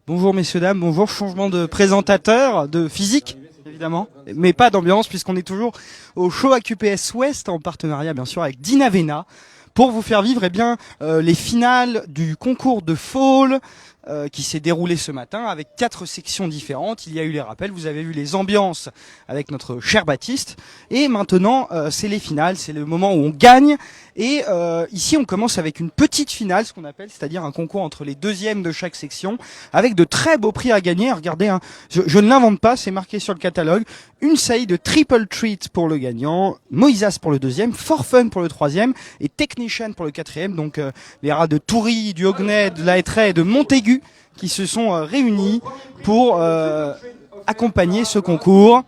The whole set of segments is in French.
Bonjour messieurs, dames, bonjour, changement de présentateur, de physique évidemment, mais pas d'ambiance puisqu'on est toujours au show AQPS West en partenariat bien sûr avec Dinavena pour vous faire vivre les finales du concours de fall qui s'est déroulé ce matin avec 4 sections différentes. Il y a eu les rappels, vous avez vu les ambiances avec notre cher Baptiste et maintenant c'est les finales, c'est le moment où on gagne et ici on commence avec une petite finale, ce qu'on appelle, c'est-à-dire un concours entre les deuxièmes de chaque section avec de très beaux prix à gagner. Regardez, hein, je ne l'invente pas, c'est marqué sur le catalogue. Une saillie de Triple Treat pour le gagnant, Moisas pour le deuxième, For Fun pour le troisième et Technician pour le quatrième. Donc les rats de Toury, du Hognay, de la Hétraie et de Montaigu qui se sont réunis pour accompagner ce concours.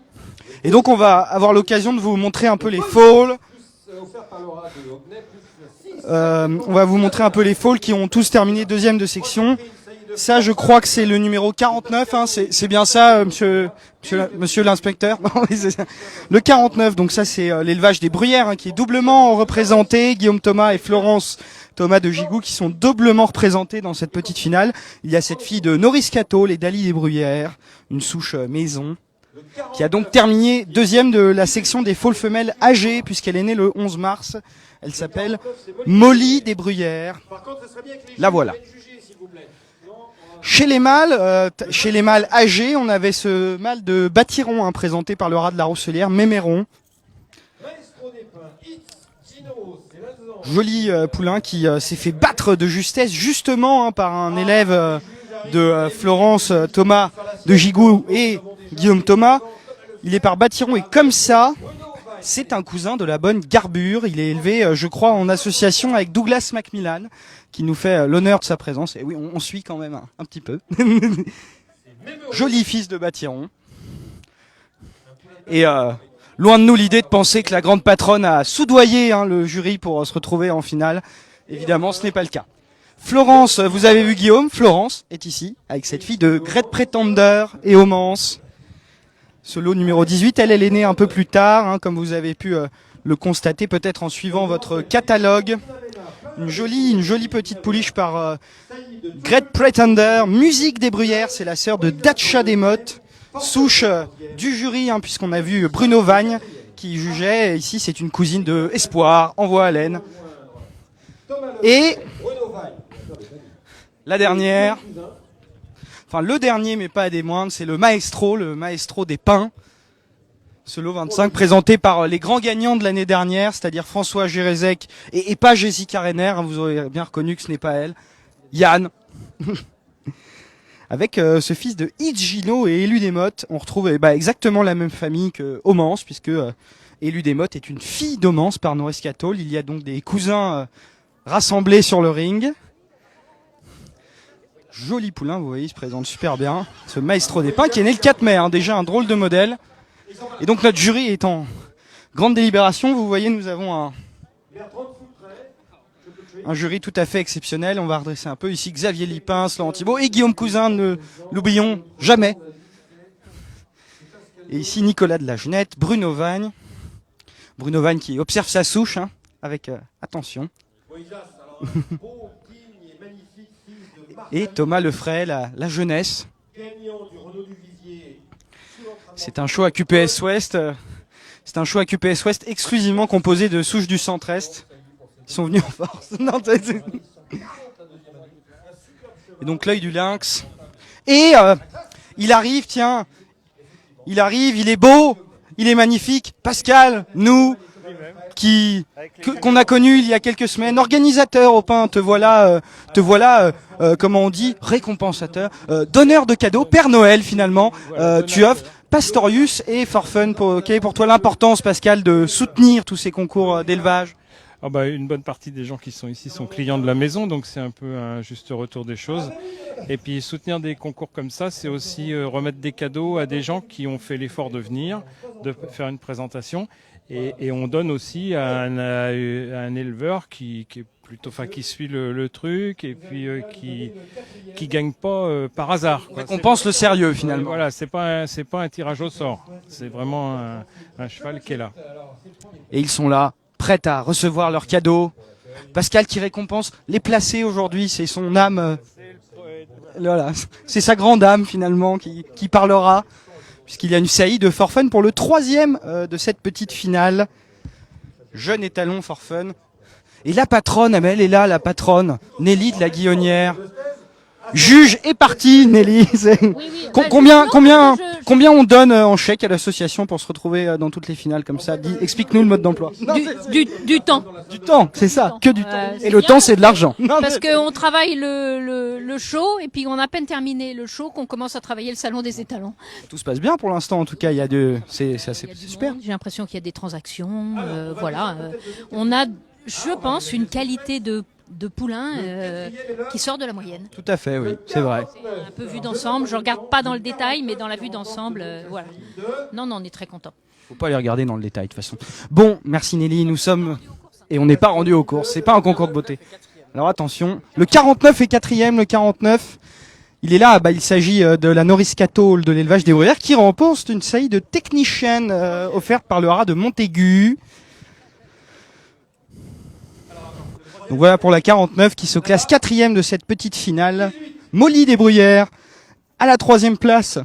Et donc on va avoir l'occasion de vous montrer un peu les falls. On va vous montrer un peu les falls qui ont tous terminé deuxième de section. Ça, je crois que c'est le numéro 49, hein, c'est bien ça, monsieur l'inspecteur. Le 49, donc ça c'est l'élevage des bruyères, hein, qui est doublement représenté. Guillaume Thomas et Florence Thomas de Gigou qui sont doublement représentés dans cette petite finale. Il y a cette fille de Norris Cato, les Dali des bruyères, une souche maison, qui a donc terminé deuxième de la section des faules femelles âgées, puisqu'elle est née le 11 mars. Elle s'appelle Molly des bruyères. La voilà. Chez les mâles âgés, on avait ce mâle de Bâtiron, hein, présenté par le rat de la Rousselière, Méméron. Joli poulain qui s'est fait battre de justesse, justement, hein, par un élève de Florence Thomas de Gigou et Guillaume Thomas. Il est par Bâtiron et comme ça, c'est un cousin de la bonne Garbure. Il est élevé, je crois, en association avec Douglas Macmillan, qui nous fait l'honneur de sa présence. Et oui, on suit quand même un petit peu. Joli fils de Bâtiron. Et loin de nous l'idée de penser que la grande patronne a soudoyé, hein, le jury pour se retrouver en finale. Évidemment, ce n'est pas le cas. Florence, vous avez vu Guillaume, Florence est ici, avec cette fille de Great Pretender et Homance. Ce lot numéro 18, elle est née un peu plus tard, hein, comme vous avez pu le constater peut-être en suivant votre catalogue. Une jolie petite pouliche par Great Pretender, musique des bruyères, c'est la sœur de Datcha Desmottes, souche du jury, hein, puisqu'on a vu Bruno Vagne qui jugeait. Ici, c'est une cousine de Espoir, Envoi à laine. Et la dernière, enfin le dernier mais pas des moindres, c'est le maestro des pins. Ce lot 25 présenté par les grands gagnants de l'année dernière, c'est-à-dire François Gérezek et pas Jessica Renner, hein, vous aurez bien reconnu que ce n'est pas elle. Yann. Avec ce fils de Hitchino et Élu Desmottes, on retrouve exactement la même famille que Homance, puisque Élu Desmottes est une fille d'Homance par Norris Cato. Il y a donc des cousins rassemblés sur le ring. Joli poulain, vous voyez, il se présente super bien. Ce maestro des pins qui est né le 4 mai, hein, déjà un drôle de modèle. Et donc notre jury est en grande délibération. Vous voyez, nous avons un jury tout à fait exceptionnel. On va redresser un peu ici Xavier Lipin, Laurent Thibault et Guillaume Cousin, ne l'oublions jamais. Et ici Nicolas de la Genette, Bruno Vagne qui observe sa souche, hein, avec attention. Et Thomas Lefray, la jeunesse. C'est un show AQPS West. C'est un show AQPS West exclusivement composé de souches du centre-est. Ils sont venus en force. Et donc l'œil du lynx. Et il arrive, il est beau, il est magnifique. Pascal, qu'on a connu il y a quelques semaines, organisateur au pain, te voilà, comment on dit, récompensateur, donneur de cadeaux, Père Noël finalement, tu offres Pastorius et For Fun. Quelle est pour toi l'importance, Pascal, de soutenir tous ces concours d'élevage? Une bonne partie des gens qui sont ici sont clients de la maison, donc c'est un peu un juste retour des choses. Et puis soutenir des concours comme ça, c'est aussi remettre des cadeaux à des gens qui ont fait l'effort de venir, de faire une présentation. Et on donne aussi à un éleveur qui est plutôt, qui suit le truc et puis qui gagne pas par hasard. Récompense le sérieux finalement. Voilà, c'est pas un tirage au sort, c'est vraiment un cheval qui est là. Et ils sont là, prêts à recevoir leurs cadeaux. Pascal qui récompense les placés aujourd'hui, c'est son âme. Voilà, c'est sa grande dame finalement qui parlera, puisqu'il y a une saillie de For Fun pour le 3e de cette petite finale. Jeune étalon For Fun. Et la patronne, elle est là, la patronne, Nelly de la Guillonnière. Juge est parti, Nelly. Combien on donne en chèque à l'association pour se retrouver dans toutes les finales comme ça? Explique-nous le mode d'emploi. Du temps. Du temps, c'est ça, que du temps. Et le bien, temps, c'est de l'argent. Parce qu'on travaille le show et puis on a à peine terminé le show qu'on commence à travailler le salon des étalons. Tout se passe bien pour l'instant, en tout cas. C'est super. J'ai l'impression qu'il y a des transactions. Voilà. On a, je pense, une qualité de poulain qui sort de la moyenne. Tout à fait, oui, c'est vrai. Un peu vue d'ensemble. Je regarde pas dans le détail, mais dans la vue d'ensemble, voilà. Non, on est très content. Faut pas les regarder dans le détail de toute façon. Bon, merci Nelly, nous sommes et on n'est pas rendu aux courses. C'est pas un concours de beauté. Alors attention, le 49 est 4e, le 49. Il est là, il s'agit de la Norris Cattle de l'élevage des bruyères qui remporte une saillie de technicienne offerte par le haras de Montaigu. Donc voilà pour la 49 qui se classe 4e de cette petite finale. Molly des Bruyères à la 3e place.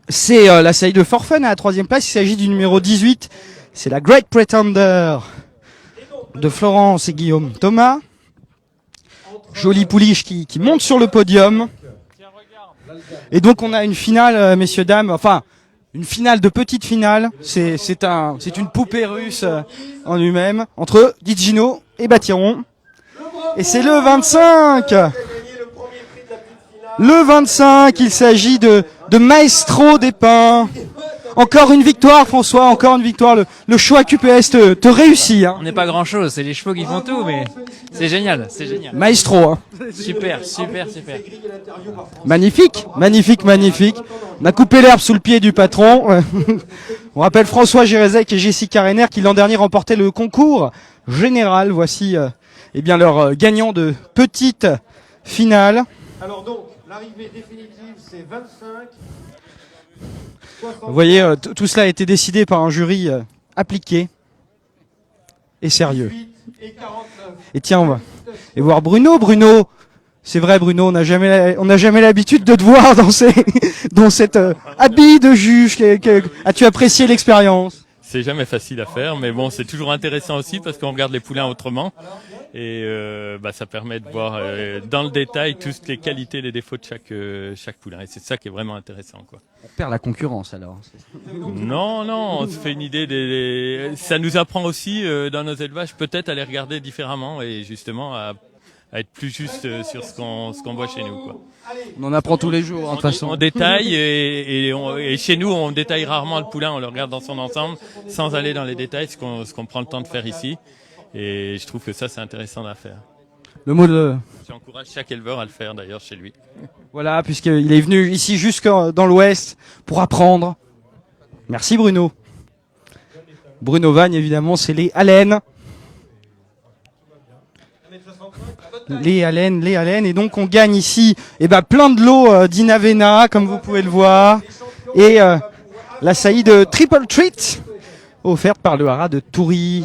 C'est la saillie de For Fun à la 3e place. Il s'agit du numéro 18. C'est la Great Pretender de Florence et Guillaume Thomas. Jolie pouliche qui monte sur le podium. Et donc on a une finale, messieurs, dames, enfin une finale de petite finale. C'est une poupée russe en lui-même entre Digino et Batiron. Et c'est le 25. Le 25, il s'agit de Maestro des Pins. Encore une victoire, François, encore une victoire. Le choix QPS te réussit. Hein. On n'est pas grand chose, c'est les chevaux qui font tout, mais c'est génial, c'est génial. Maestro, hein. Super. Magnifique. On a coupé l'herbe sous le pied du patron. On rappelle François Gérezek et Jessica Renner qui l'an dernier remportaient le concours général. Voici leur gagnant de petite finale. Alors donc, l'arrivée définitive, c'est 25. Vous voyez, tout cela a été décidé par un jury appliqué et sérieux. Et tiens, on va voir Bruno. Bruno, c'est vrai, Bruno, on n'a jamais l'habitude de te voir dans cet habit de juge. As-tu apprécié l'expérience? C'est jamais facile à faire, mais bon, c'est toujours intéressant aussi parce qu'on regarde les poulains autrement et ça permet de voir dans le détail toutes les qualités et les défauts de chaque poulain. Et c'est ça qui est vraiment intéressant, quoi. On perd la concurrence alors. Non, on se fait une idée ça nous apprend aussi dans nos élevages peut-être à les regarder différemment et justement à être plus juste sur ce qu'on voit chez nous, quoi. On en apprend tous les jours, de toute façon. On détaille et chez nous, on détaille rarement le poulain, on le regarde dans son ensemble sans aller dans les détails, ce qu'on prend le temps de faire ici. Et je trouve que ça, c'est intéressant à faire. Le mot de... J'encourage chaque éleveur à le faire d'ailleurs chez lui. Voilà, puisqu'il est venu ici jusque dans l'Ouest pour apprendre. Merci Bruno. Bruno Vagne, évidemment, c'est les Allen. Les Allen. Et donc on gagne ici plein de lots d'Inavena, comme vous pouvez le voir. Et la saillie de Triple Treat, offerte par le haras de Toury.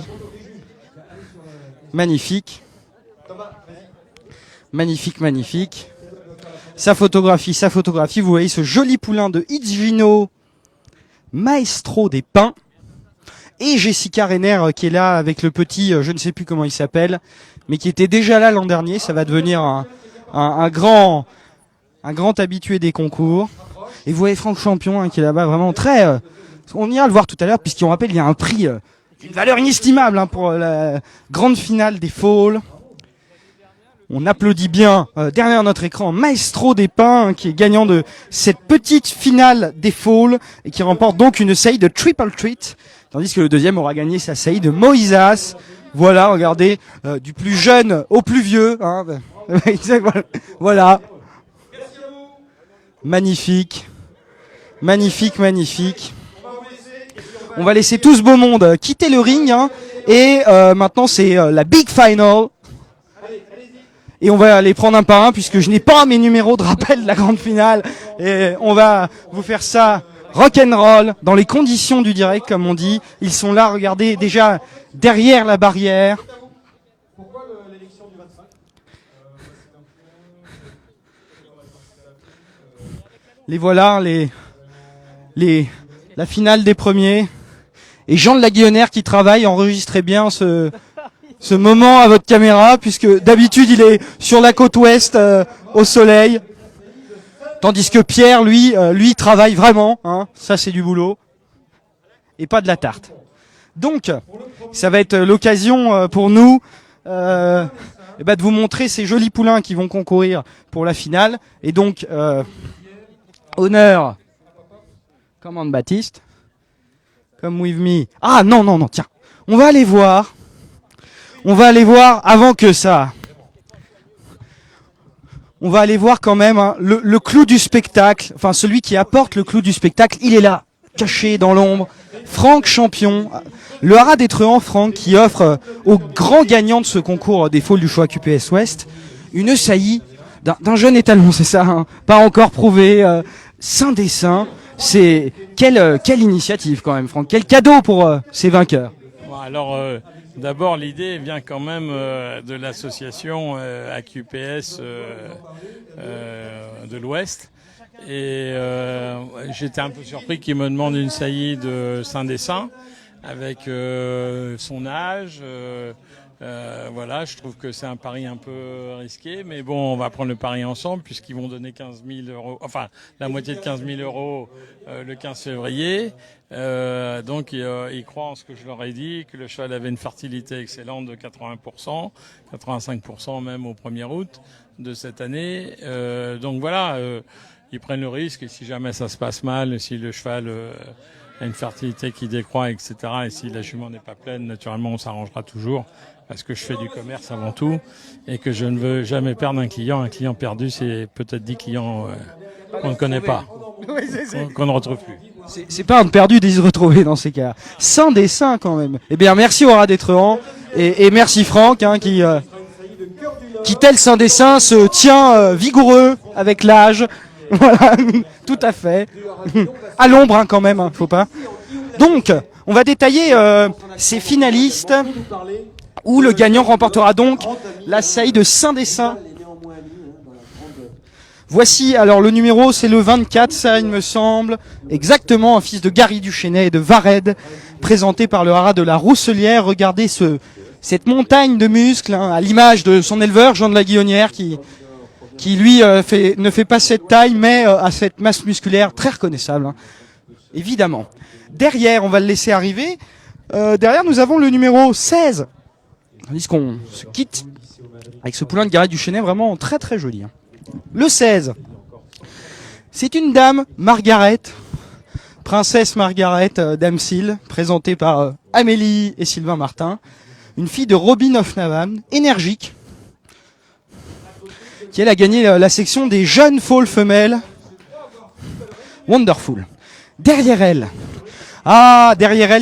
Magnifique. Sa photographie, vous voyez ce joli poulain de Itzvino, Maestro des Pins. Et Jessica Renner qui est là avec le petit, je ne sais plus comment il s'appelle, mais qui était déjà là l'an dernier. Ça va devenir un grand habitué des concours. Et vous voyez Franck Champion qui est là-bas vraiment très... on ira le voir tout à l'heure puisqu'on rappelle il y a un prix d'une valeur inestimable pour la grande finale des foals. On applaudit bien derrière notre écran Maestro des Pins qui est gagnant de cette petite finale des foals et qui remporte donc une saillie de Triple Treat, tandis que le deuxième aura gagné sa saillie de Moisas. Voilà, regardez, du plus jeune au plus vieux. Hein. Voilà. Magnifique. On va laisser tout ce beau monde quitter le ring. Hein. Et maintenant, c'est la Big Final. Et on va les prendre un par un puisque je n'ai pas mes numéros de rappel de la grande finale. Et on va vous faire ça rock'n'roll dans les conditions du direct, comme on dit. Ils sont là, regardez, déjà derrière la barrière. Pourquoi l'élection du 25 Les voilà, la finale des premiers. Et Jean de la Guillonnière qui travaille, enregistrez bien ce moment à votre caméra, puisque d'habitude il est sur la côte ouest, au soleil. Tandis que Pierre, lui travaille vraiment, hein. Ça c'est du boulot. Et pas de la tarte. Donc, ça va être l'occasion pour nous de vous montrer ces jolis poulains qui vont concourir pour la finale. Et donc, honneur, commande Baptiste, come with me. Ah non, tiens, on va aller voir avant que ça. On va aller voir quand même hein, le clou du spectacle, enfin celui qui apporte le clou du spectacle, il est là, caché dans l'ombre. Franck Champion, le haras des Truands, Franck, qui offre aux grands gagnants de ce concours des faules du choix QPS Ouest une saillie d'un jeune étalon, c'est ça, hein, pas encore prouvé, saint des saints. C'est quelle initiative quand même, Franck, quel cadeau pour ces vainqueurs. Bon, alors d'abord l'idée vient quand même de l'association AQPS de l'Ouest. Et j'étais un peu surpris qu'il me demande une saillie de Saint-Dessin avec son âge. Voilà, je trouve que c'est un pari un peu risqué, mais bon, on va prendre le pari ensemble puisqu'ils vont donner 15 000 euros, enfin la moitié de 15 000 euros le 15 février. Donc ils croient en ce que je leur ai dit, que le cheval avait une fertilité excellente de 80%, 85% même au 1er août de cette année. Donc voilà. Ils prennent le risque et si jamais ça se passe mal, si le cheval a une fertilité qui décroît, etc., et si la jument n'est pas pleine, naturellement on s'arrangera toujours parce que je fais du commerce avant tout et que je ne veux jamais perdre un client. Un client perdu, c'est peut-être 10 clients qu'on ne connaît pas, qu'on ne retrouve plus. C'est pas un perdu de se retrouver dans ces cas. Saint des saints quand même. Eh bien merci au haras des Truands et merci Franck hein, qui tel Saint des saints se tient vigoureux avec l'âge. Voilà, tout à fait. À l'ombre hein, quand même, hein, faut pas. Donc, on va détailler ces finalistes où le gagnant remportera donc la saillie de Saint-Dessin. Voici, alors le numéro, c'est le 24, ça il me semble. Exactement, un fils de Gary Duchesnay et de Vared, présenté par le haras de la Rousselière. Regardez cette montagne de muscles, hein, à l'image de son éleveur, Jean de la Guillonnière, qui lui ne fait pas cette taille, mais a cette masse musculaire très reconnaissable, hein, évidemment. Derrière, on va le laisser arriver. Derrière, nous avons le numéro 16. Tandis qu'on se quitte avec ce poulain de Gary Duchesnay, vraiment très très joli. Hein. Le 16, c'est une dame, Margaret, princesse Margaret d'Amsil, présentée par Amélie et Sylvain Martin. Une fille de Robin of Navan, énergique, qui elle a gagné la section des jeunes foals femelles. Wonderful. Derrière elle,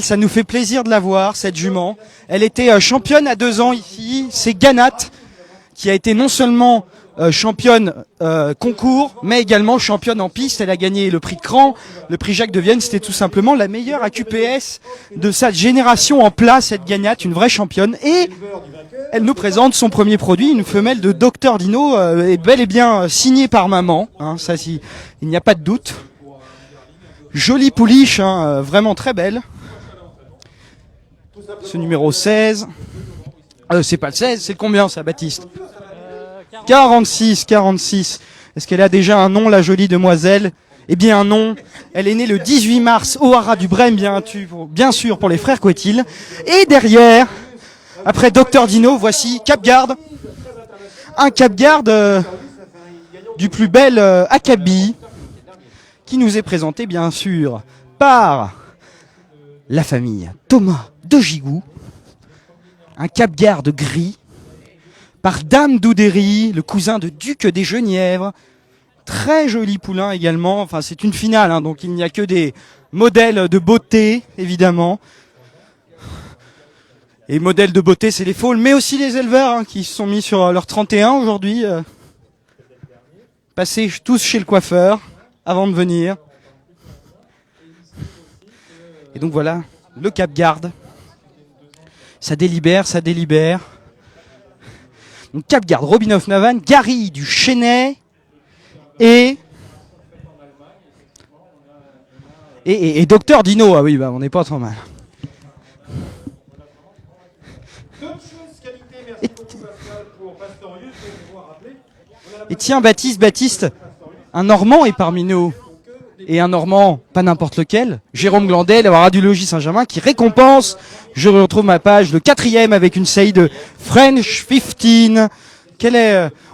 ça nous fait plaisir de la voir, cette jument. Elle était championne à 2 ans ici. C'est Ganat, qui a été non seulement championne concours, mais également championne en piste. Elle a gagné le prix de Cran, le prix Jacques de Vienne. C'était tout simplement la meilleure AQPS de sa génération en place, cette Ganat, une vraie championne. Et elle nous présente son premier produit, une femelle de Dr Dino, est bel et bien signée par maman. Hein, ça, il n'y a pas de doute. Jolie pouliche, hein, vraiment très belle. Ce numéro 16. C'est pas le 16, c'est le combien ça, Baptiste 46. Est-ce qu'elle a déjà un nom, la jolie demoiselle? Eh bien un nom. Elle est née le 18 mars au haras du Brême, bien sûr pour les frères Couetil. Et derrière, après Dr Dino, voici Capgarde. Un Capgarde du plus bel acabit, qui nous est présenté bien sûr par la famille Thomas de Gigou, un Capgarde gris, par Dame d'Oudéry, le cousin de Duc des Genièvres, très joli poulain également, enfin c'est une finale, hein, donc il n'y a que des modèles de beauté évidemment, et modèles de beauté c'est les foals, mais aussi les éleveurs hein, qui se sont mis sur leur 31 aujourd'hui, passés tous chez le coiffeur, avant de venir. Et donc voilà, le Capgarde. Ça délibère. Donc Capgarde, Robin of Navan, Gary Duchesnay et Et Docteur Dino, ah oui, bah on n'est pas trop mal. Et tiens, Baptiste, un Normand est parmi nous. Et un Normand, pas n'importe lequel, Jérôme Glandet, le Radiologie Saint-Germain, qui récompense, je retrouve ma page, le 4e avec une saillie de French 15.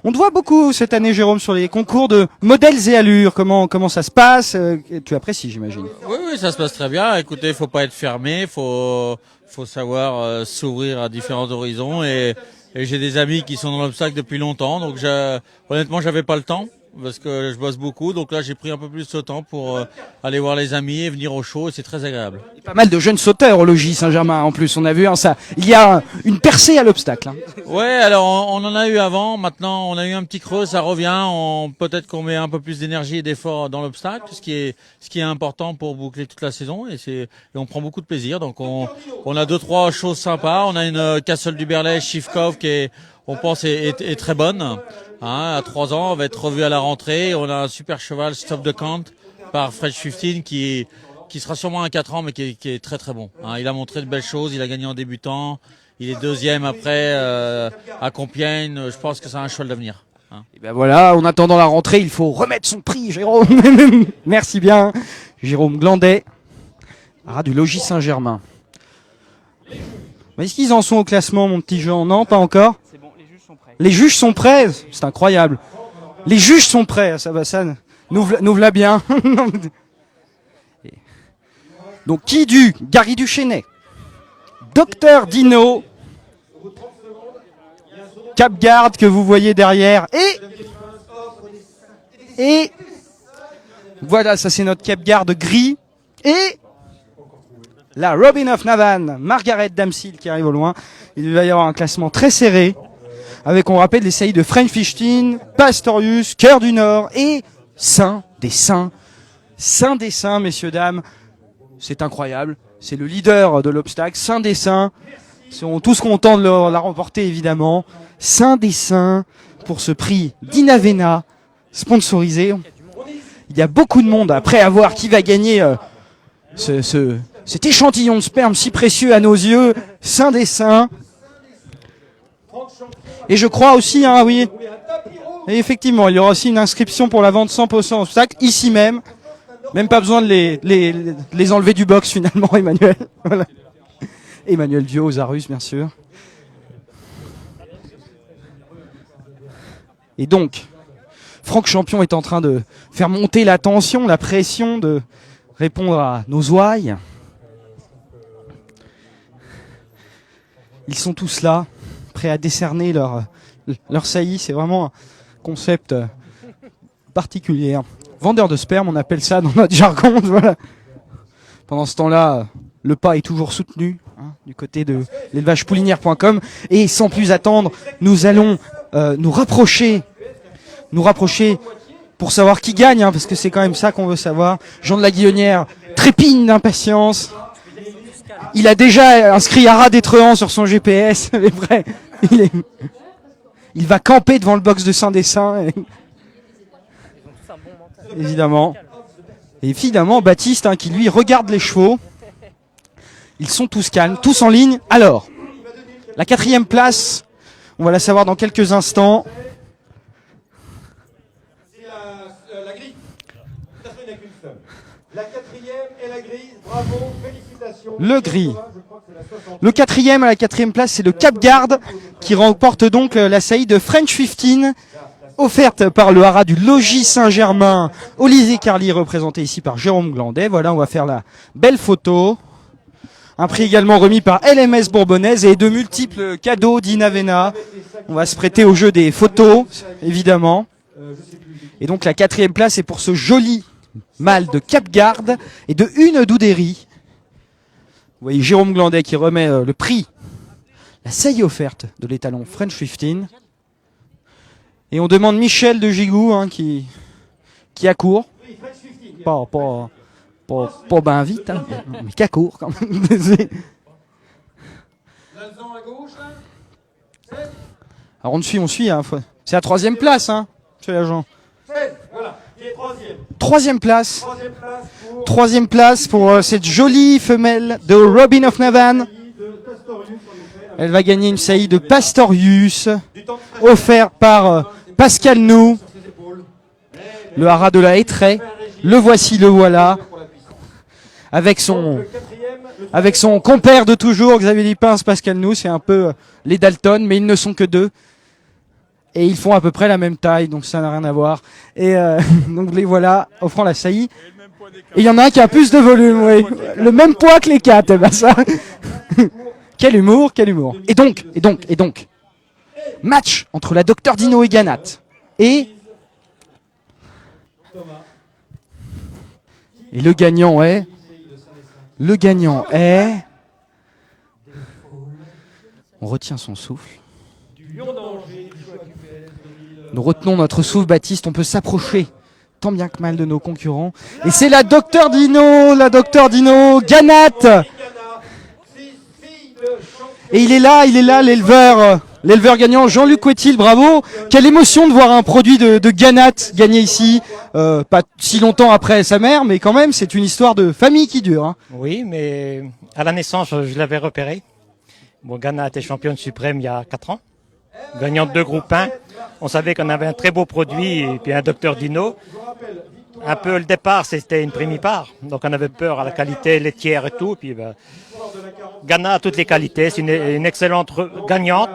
On te voit beaucoup cette année, Jérôme, sur les concours de modèles et allures. Comment ça se passe? Tu apprécies, j'imagine. Oui, ça se passe très bien. Écoutez, faut pas être fermé, faut savoir s'ouvrir à différents horizons et j'ai des amis qui sont dans l'obstacle depuis longtemps, donc honnêtement, j'avais pas le temps parce que je bosse beaucoup, donc là j'ai pris un peu plus de temps pour aller voir les amis et venir au show et c'est très agréable. Et pas mal de jeunes sauteurs au Logis Saint-Germain en plus, on a vu ça. Il y a une percée à l'obstacle. Hein. Ouais, alors on en a eu avant, maintenant on a eu un petit creux, ça revient, peut-être qu'on met un peu plus d'énergie et d'effort dans l'obstacle, ce qui est important pour boucler toute la saison et on prend beaucoup de plaisir. Donc on a 2-3 choses sympas, on a une Castle du Berlay Shivkov qui on pense est très bonne. À 3 ans, on va être revu à la rentrée. On a un super cheval, Stop the Count, par French 15, qui sera sûrement à 4 ans, mais qui est très très bon. Il a montré de belles choses, il a gagné en débutant, il est 2e après à Compiègne. Je pense que c'est un cheval d'avenir. Et ben voilà, en attendant la rentrée, il faut remettre son prix, Jérôme. Merci bien, Jérôme Glandet, du Logis Saint-Germain. Est-ce qu'ils en sont au classement, mon petit Jean? Non, pas encore. C'est bon, les juges sont prêts. Les juges sont prêts, c'est incroyable. Les juges sont prêts, ça nous v'là bien. Donc qui Gary Duchesnay, Docteur Dino, Capgarde que vous voyez derrière, et voilà, ça c'est notre Capgarde gris, et la Robin of Navan, Margaret Damsil qui arrive au loin. Il va y avoir un classement très serré, avec, on rappelle, les saillies de French 15, Pastorius, Cœur du Nord et Saint des Saints. Saint des Saints, messieurs, dames. C'est incroyable. C'est le leader de l'obstacle. Saint des Saints. Ils sont tous contents de la remporter, évidemment. Saint des Saints pour ce prix d'Inavena, sponsorisé. Il y a beaucoup de monde après à voir qui va gagner cet échantillon de sperme si précieux à nos yeux. Saint des Saints. Et je crois aussi, oui. Et effectivement, il y aura aussi une inscription pour la vente 100% obstacle, ici même. Même pas besoin de les enlever du box finalement, Emmanuel. Voilà. Emmanuel Dieu aux Arus, bien sûr. Et donc, Franck Champion est en train de faire monter la tension, la pression, de répondre à nos ouailles. Ils sont tous là, prêts à décerner leur saillie. C'est vraiment un concept particulier. Vendeur de sperme, on appelle ça dans notre jargon. Voilà. Pendant ce temps-là, le pas est toujours soutenu du côté de l'élevage-poulinière.com. Et sans plus attendre, nous allons nous rapprocher pour savoir qui gagne, parce que c'est quand même ça qu'on veut savoir. Jean de la Guillonnière trépigne d'impatience. Il a déjà inscrit Ara d'Étrehan sur son GPS. Mais vrai, il va camper devant le box de Saint-Dessin. Évidemment. Et évidemment, Baptiste, qui lui regarde les chevaux. Ils sont tous calmes, tous en ligne. Alors, la 4e place, on va la savoir dans quelques instants. C'est la grille. De toute façon, il n'y a qu'une seule. La 4e est la grise. Bravo, félicitations. Le gris. Le 4e à la 4e place, c'est le Capgarde qui remporte donc la saillie de French 15, offerte par le haras du Logis Saint-Germain. Olivier Carly, représenté ici par Jérôme Glandet. Voilà, on va faire la belle photo. Un prix également remis par LMS Bourbonnaise et de multiples cadeaux d'Inavena. On va se prêter au jeu des photos, évidemment. Et donc la 4e place est pour ce joli mâle de Capgarde et de une Doudéry. Vous voyez Jérôme Glandet qui remet le prix, la saillie offerte de l'étalon French 15. Et on demande Michel de Gigou qui accourt. Pas ben vite, mais qui accourt quand même. Alors on suit. C'est la 3e place, monsieur l'agent. Voilà, qui est 3e. Troisième place. Troisième place pour Cette jolie femelle de Robin of Navan. Elle va gagner une saillie de Pastorius, offert par Pascal Nou. Le haras de la Hétraie. Le voici, le voilà. Avec son compère de toujours, Xavier Lipince, Pascal Nou. C'est un peu les Dalton, mais ils ne sont que deux. Et ils font à peu près la même taille, donc ça n'a rien à voir. Et donc les voilà, offrant la saillie. Et il y en a un qui a plus de volume, oui. Le même poids que les quatre, eh ben ça. Quel humour, quel humour. Et donc. Match entre la Docteur Dino et Ganat. Et le gagnant est... On retient son souffle. Nous retenons notre souffle, Baptiste. On peut s'approcher tant bien que mal de nos concurrents. Et c'est la Docteur Dino, Ganat. Et il est là, l'éleveur gagnant, Jean-Luc Couetil, bravo. Quelle émotion de voir un produit de Ganat gagner ici, pas si longtemps après sa mère, mais quand même, c'est une histoire de famille qui dure. Hein. Oui, mais à la naissance, je l'avais repéré. Bon, Ganat était championne suprême il y a 4 ans, gagnante de groupe 1. On savait qu'on avait un très beau produit et puis un Docteur Dino. Un peu le départ, c'était une primipare, donc on avait peur à la qualité laitière et tout. Puis Ganat a toutes les qualités, c'est une excellente gagnante,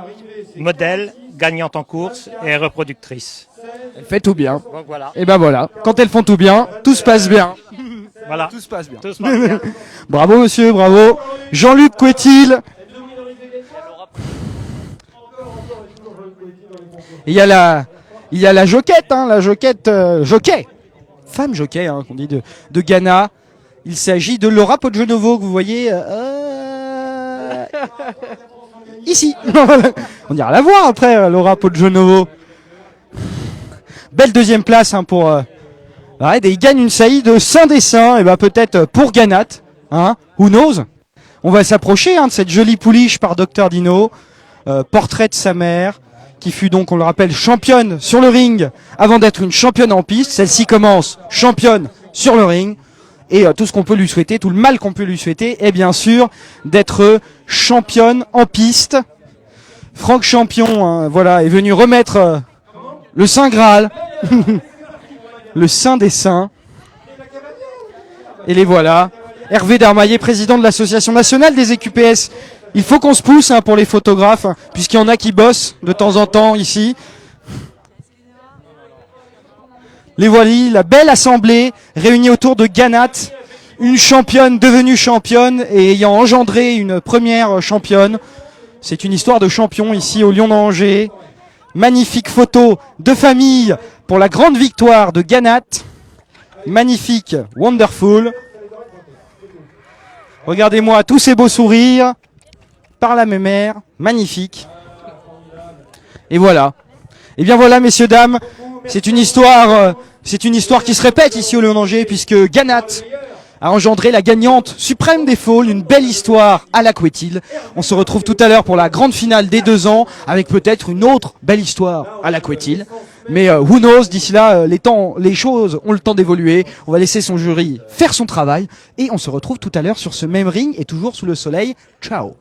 modèle, gagnante en course et reproductrice. Elle fait tout bien. Donc voilà. Et ben voilà, quand elles font tout bien, tout se passe bien. Voilà. Tout se passe bien. Tout se passe bien. Bravo monsieur, bravo. Jean-Luc Couetil. Et il y a la joquette, jockey. Femme jockey, hein, qu'on dit de Ghana. Il s'agit de Laura Podjonovo, que vous voyez ici. On ira la voir après, Laura Podjonovo. Belle deuxième place hein, pour... et il gagne une saillie de Saint-Dessin, et ben peut-être pour Ganat, hein, who knows. On va s'approcher hein, de cette jolie pouliche par Docteur Dino. Portrait de sa mère, qui fut donc, on le rappelle, championne sur le ring avant d'être une championne en piste. Celle-ci commence championne sur le ring. Et tout ce qu'on peut lui souhaiter, tout le mal qu'on peut lui souhaiter, est bien sûr d'être championne en piste. Franck Champion, hein, voilà, est venu remettre le Saint Graal, le Saint des Saints. Et les voilà. Hervé Darmaillet, président de l'Association nationale des EQPS. Il faut qu'on se pousse hein, pour les photographes, hein, puisqu'il y en a qui bossent de temps en temps ici. Les voici, la belle assemblée réunie autour de Ganat, une championne devenue championne et ayant engendré une première championne. C'est une histoire de champion ici au Lion d'Angers. Magnifique photo de famille pour la grande victoire de Ganat. Magnifique, wonderful. Regardez-moi tous ces beaux sourires. Par la mémère, magnifique. Et voilà. Et bien voilà, messieurs, dames, c'est une histoire qui se répète ici au Lion d'Angers, puisque Ganat a engendré la gagnante suprême des faules, une belle histoire à la Couetil. On se retrouve tout à l'heure pour la grande finale des 2 ans, avec peut-être une autre belle histoire à la Couetil. Mais who knows, d'ici là, les choses ont le temps d'évoluer. On va laisser son jury faire son travail, et on se retrouve tout à l'heure sur ce même ring, et toujours sous le soleil. Ciao.